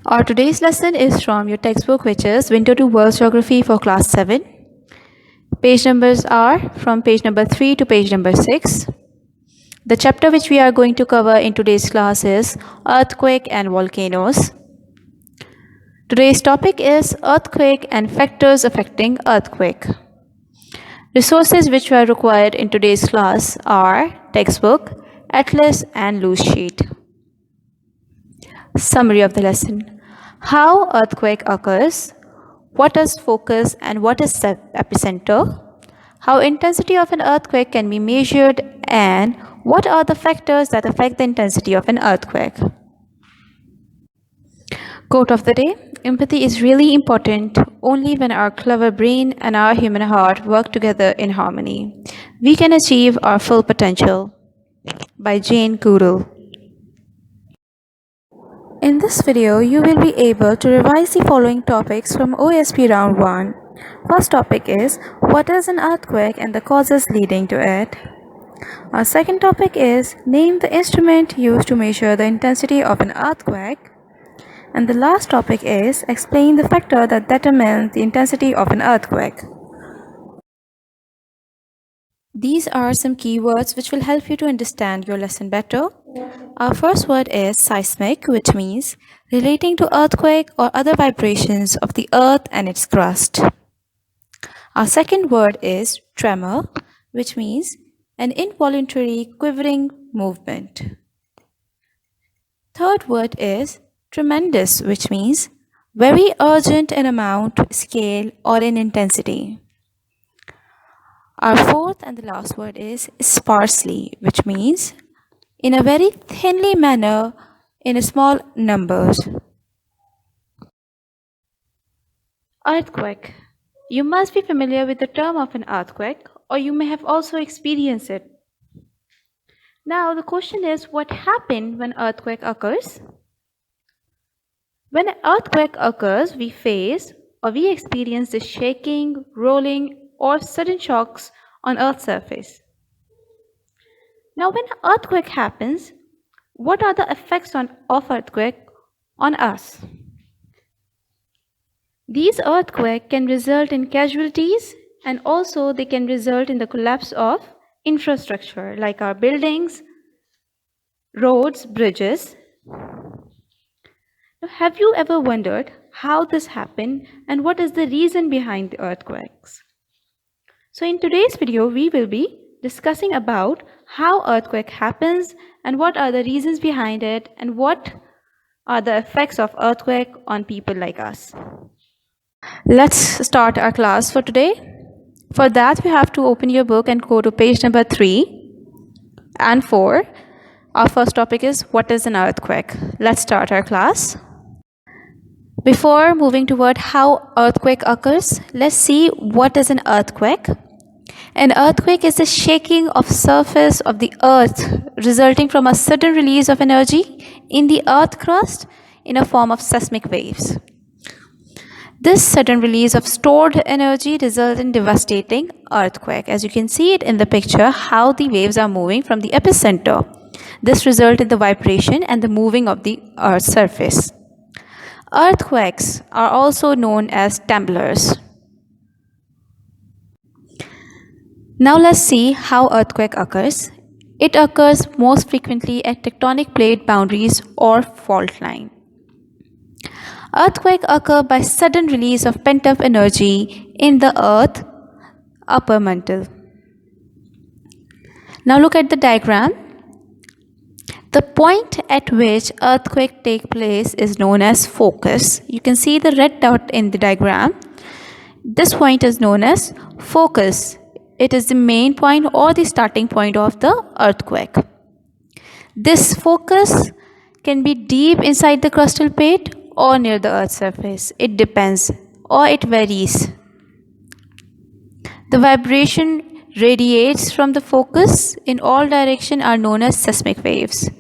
Our today's lesson is from your textbook, which is Window to World Geography for Class 7. Page numbers are from page number 3 to page number 6. The chapter which we are going to cover in today's class is Earthquake and Volcanoes. Today's topic is Earthquake and Factors Affecting Earthquake. Resources which are required in today's class are textbook, atlas and loose sheet. Summary of the lesson. How earthquake occurs, what is focus and what is epicenter, how intensity of an earthquake can be measured, and what are the factors that affect the intensity of an earthquake. Quote of the day: empathy is really important only when our clever brain and our human heart work together in harmony. We can achieve our full potential. By Jane Goodall. In this video, you will be able to revise the following topics from OSP Round 1. First topic is, what is an earthquake and the causes leading to it? Our second topic is, name the instrument used to measure the intensity of an earthquake. And the last topic is, explain the factor that determines the intensity of an earthquake. These are some keywords which will help you to understand your lesson better. Our first word is seismic, which means relating to earthquake or other vibrations of the earth and its crust. Our second word is tremor, which means an involuntary quivering movement. Third word is tremendous, which means very urgent in amount, scale, or in intensity. Our fourth and the last word is sparsely, which means in a very thinly manner, in small numbers. Earthquake. You must be familiar with the term of an earthquake, or you may have also experienced it. Now the question is, what happens when earthquake occurs? When an earthquake occurs, we face or we experience the shaking, rolling, or sudden shocks on Earth's surface. Now, when an earthquake happens, what are the effects of earthquake on us? These earthquakes can result in casualties, and also they can result in the collapse of infrastructure like our buildings, roads, bridges. Now, have you ever wondered how this happened and what is the reason behind the earthquakes? So in today's video, we will be discussing about how earthquake happens and what are the reasons behind it and what are the effects of earthquake on people like us. Let's start our class for today. For that, you have to open your book and go to page number 3 and 4. Our first topic is, what is an earthquake? Let's start our class. Before moving toward how earthquake occurs, let's see what is an earthquake. An earthquake is the shaking of surface of the earth resulting from a sudden release of energy in the earth crust in a form of seismic waves. This sudden release of stored energy results in devastating earthquake. As you can see it in the picture, how the waves are moving from the epicenter. This results in the vibration and the moving of the earth's surface. Earthquakes are also known as tremblers. Now let's see how earthquake occurs. It occurs most frequently at tectonic plate boundaries or fault line. Earthquakes occur by sudden release of pent-up energy in the earth upper mantle. Now look at the diagram. The point at which earthquake takes place is known as focus. You can see the red dot in the diagram. This point is known as focus. It is the main point or the starting point of the earthquake. This focus can be deep inside the crustal plate or near the earth's surface. It depends or it varies. The vibration radiates from the focus in all directions are known as seismic waves.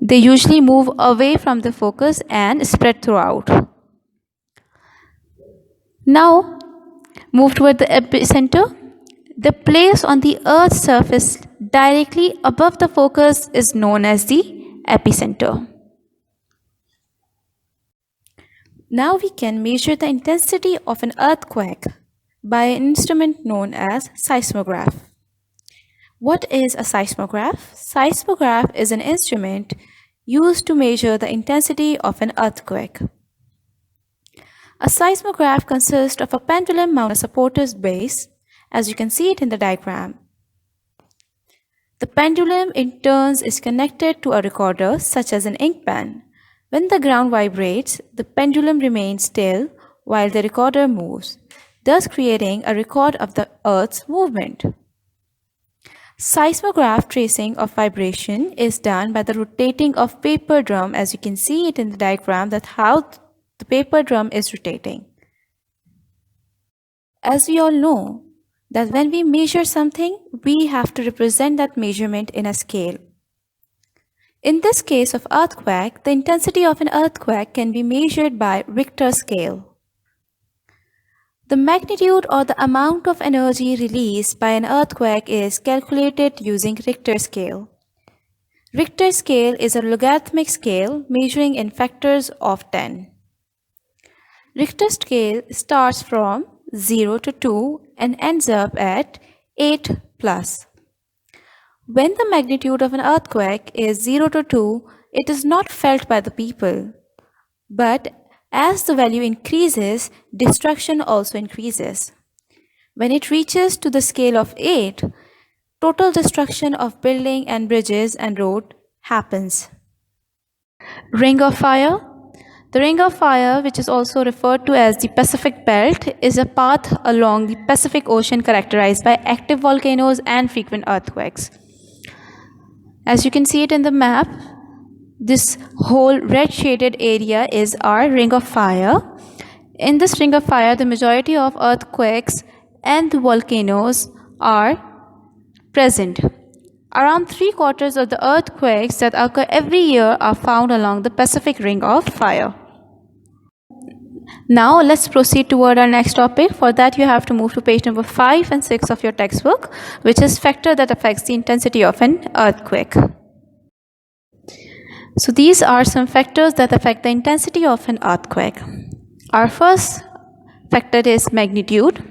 They usually move away from the focus and spread throughout. Now, move toward the epicenter. The place on the Earth's surface directly above the focus is known as the epicenter. Now we can measure the intensity of an earthquake by an instrument known as seismograph. What is a seismograph? Seismograph is an instrument used to measure the intensity of an earthquake. A seismograph consists of a pendulum mounted on a supporter's base, as you can see it in the diagram. The pendulum in turn is connected to a recorder such as an ink pen. When the ground vibrates, the pendulum remains still while the recorder moves, thus creating a record of the Earth's movement. Seismograph tracing of vibration is done by the rotating of paper drum, as you can see it in the diagram that how the paper drum is rotating. As we all know that when we measure something, we have to represent that measurement in a scale. In this case of earthquake, the intensity of an earthquake can be measured by Richter scale. The magnitude or the amount of energy released by an earthquake is calculated using Richter scale. Richter scale is a logarithmic scale measuring in factors of 10. Richter scale starts from 0 to 2 and ends up at 8 plus. When the magnitude of an earthquake is 0 to 2, it is not felt by the people. But as the value increases, destruction also increases. When it reaches to the scale of 8, total destruction of building and bridges and road happens. Ring of fire. The Ring of Fire, which is also referred to as the Pacific Belt, is a path along the Pacific Ocean characterized by active volcanoes and frequent earthquakes. As you can see it in the map, this whole red shaded area is our Ring of Fire. In this Ring of Fire, the majority of earthquakes and the volcanoes are present. Around 3/4 of the earthquakes that occur every year are found along the Pacific Ring of Fire. Now let's proceed toward our next topic. For that you have to move to page number 5 and 6 of your textbook, which is factor that affects the intensity of an earthquake. So these are some factors that affect the intensity of an earthquake. Our first factor is magnitude.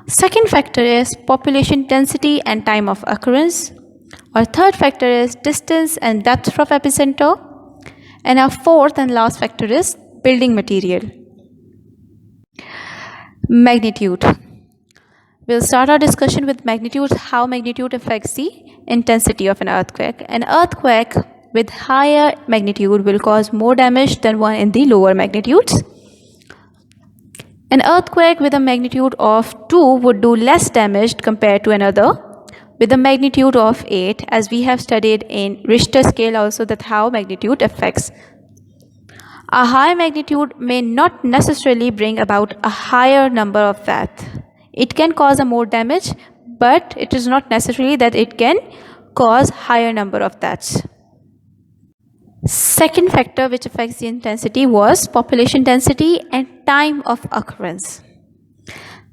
Second factor is population density and time of occurrence. Our third factor is distance and depth from epicenter. And our fourth and last factor is building material. Magnitude. We'll start our discussion with magnitude, how magnitude affects the intensity of an earthquake. An earthquake with higher magnitude will cause more damage than one in the lower magnitudes. An earthquake with a magnitude of 2 would do less damage compared to another with a magnitude of 8, as we have studied in Richter scale also that how magnitude affects. A high magnitude may not necessarily bring about a higher number of deaths. It can cause a more damage, but it is not necessarily that it can cause higher number of deaths. Second factor which affects the intensity was population density and time of occurrence.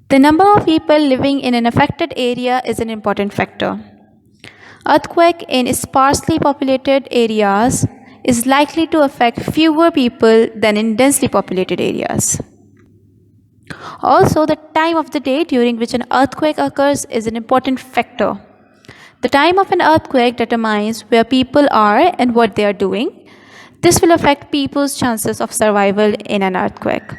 The number of people living in an affected area is an important factor. Earthquake in sparsely populated areas is likely to affect fewer people than in densely populated areas. Also, the time of the day during which an earthquake occurs is an important factor. The time of an earthquake determines where people are and what they are doing. This will affect people's chances of survival in an earthquake.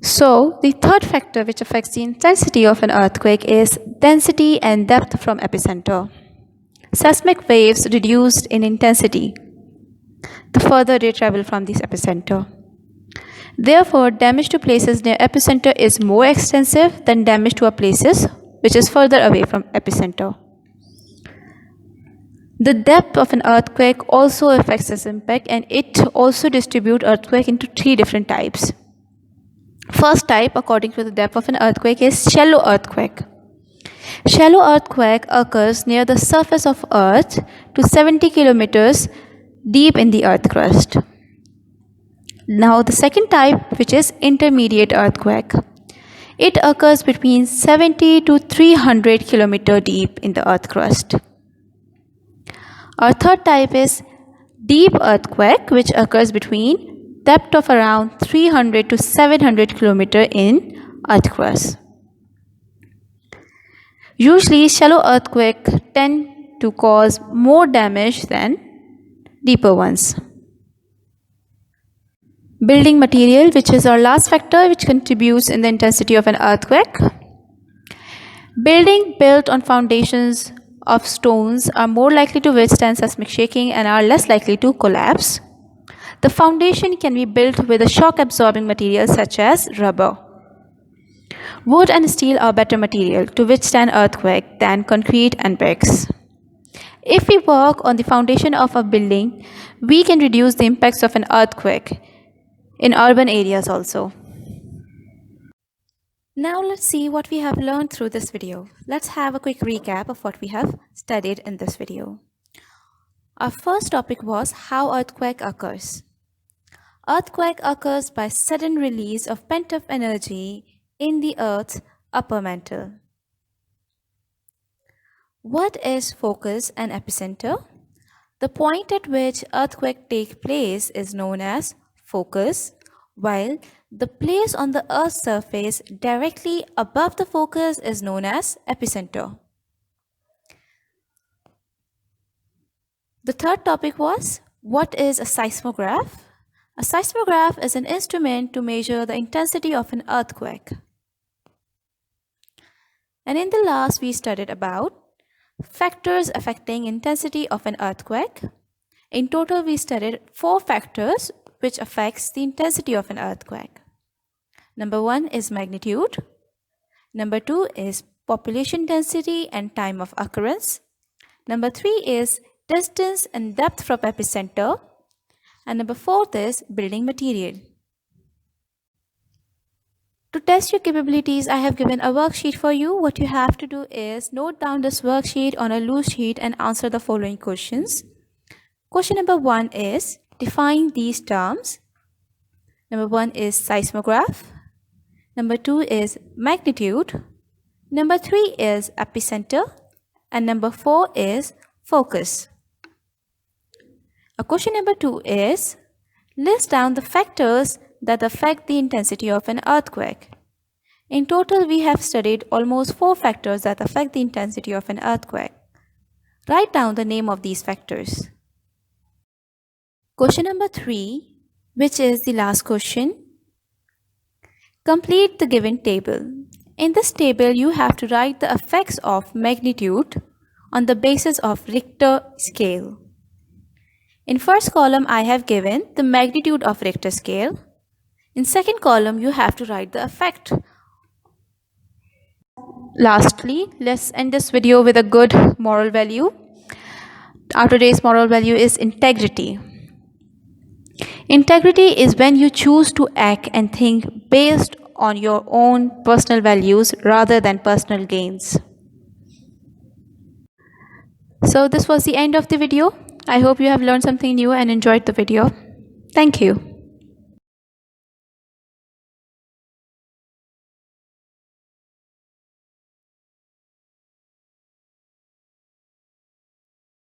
So, the third factor which affects the intensity of an earthquake is density and depth from epicenter. Seismic waves reduced in intensity the further they travel from this epicenter. Therefore, damage to places near epicenter is more extensive than damage to places which is further away from epicenter. The depth of an earthquake also affects this impact, and it also distributes earthquake into 3 different types. First type, according to the depth of an earthquake, is shallow earthquake. Shallow earthquake occurs near the surface of Earth to 70 kilometers deep in the earth crust. Now the second type, which is intermediate earthquake. It occurs between 70 to 300 kilometers deep in the earth crust. Our third type is deep earthquake, which occurs between depth of around 300 to 700 km in earth crust. Usually, shallow earthquakes tend to cause more damage than deeper ones. Building material, which is our last factor which contributes in the intensity of an earthquake. Building built on foundations of stones are more likely to withstand seismic shaking and are less likely to collapse. The foundation can be built with a shock-absorbing material such as rubber. Wood and steel are better material to withstand earthquake than concrete and bricks. If we work on the foundation of a building, we can reduce the impacts of an earthquake in urban areas also. Now let's see what we have learned through this video. Let's have a quick recap of what we have studied in this video. Our first topic was how earthquake occurs. Earthquake occurs by sudden release of pent-up energy in the Earth's upper mantle. What is focus and epicenter? The point at which earthquake takes place is known as focus, while the place on the Earth's surface directly above the focus is known as epicenter. The third topic was, what is a seismograph? A seismograph is an instrument to measure the intensity of an earthquake. And in the last, we studied about factors affecting intensity of an earthquake. In total, we studied 4 factors which affects the intensity of an earthquake. Number 1 is magnitude. Number 2 is population density and time of occurrence. Number 3 is distance and depth from epicenter. And number 4 is building material. To test your capabilities, I have given a worksheet for you. What you have to do is note down this worksheet on a loose sheet and answer the following questions. Question number 1 is, define these terms. Number 1 is seismograph. Number 2 is magnitude. Number 3 is epicenter. And number 4 is focus. Question number 2 is, list down the factors that affect the intensity of an earthquake. In total, we have studied almost 4 factors that affect the intensity of an earthquake. Write down the name of these factors. Question number 3, which is the last question. Complete the given table. In this table, you have to write the effects of magnitude on the basis of Richter scale. In first column, I have given the magnitude of Richter scale. In second column, you have to write the effect. Lastly, let's end this video with a good moral value. Our today's moral value is integrity. Integrity is when you choose to act and think based on your own personal values rather than personal gains. So this was the end of the video. I hope you have learned something new and enjoyed the video. Thank you.